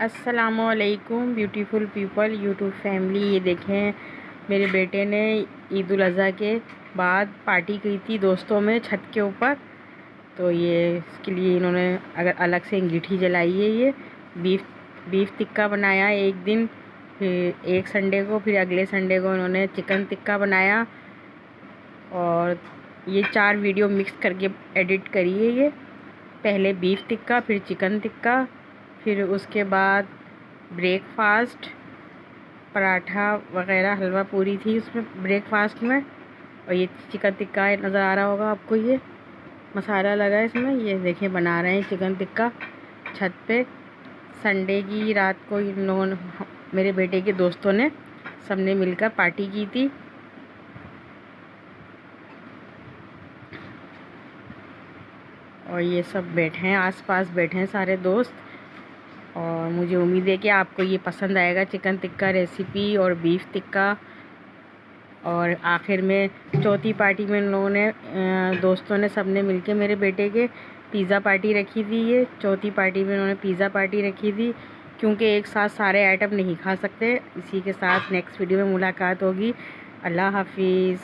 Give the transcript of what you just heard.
अस्सलामुअलैकुम beautiful people YouTube family. ये देखें, मेरे बेटे ने ईद उल अज़हा के बाद पार्टी की थी दोस्तों में छत के ऊपर। तो ये इसके लिए इन्होंने अगर अलग से अंगीठी जलाई है। ये बीफ टिक्का बनाया एक दिन, फिर एक संडे को, फिर अगले संडे को इन्होंने चिकन टिक्का बनाया। और ये 4 वीडियो मिक्स करके एडिट करी है। ये पहले बीफ टिक्का, फिर चिकन टिक्का, फिर उसके बाद ब्रेकफास्ट, पराठा वगैरह, हलवा पूरी थी उसमें ब्रेकफास्ट में। और ये चिकन टिक्का नज़र आ रहा होगा आपको, ये मसाला लगा है इसमें। ये देखिए बना रहे हैं चिकन टिक्का छत पे। संडे की रात को इन लोगों ने, मेरे बेटे के दोस्तों ने, सबने मिलकर पार्टी की थी। और ये सब बैठे हैं, आसपास बैठे हैं सारे दोस्त। और मुझे उम्मीद है कि आपको ये पसंद आएगा, चिकन टिक्का रेसिपी और बीफ टिक्का। और आखिर में चौथी पार्टी में इन लोगों ने, दोस्तों ने, सबने मिलके मेरे बेटे के पिज़्ज़ा पार्टी रखी थी। ये चौथी पार्टी में उन्होंने पिज़्ज़ा पार्टी रखी थी, क्योंकि एक साथ सारे आइटम नहीं खा सकते। इसी के साथ नेक्स्ट वीडियो में मुलाकात होगी। अल्लाह हाफिज़।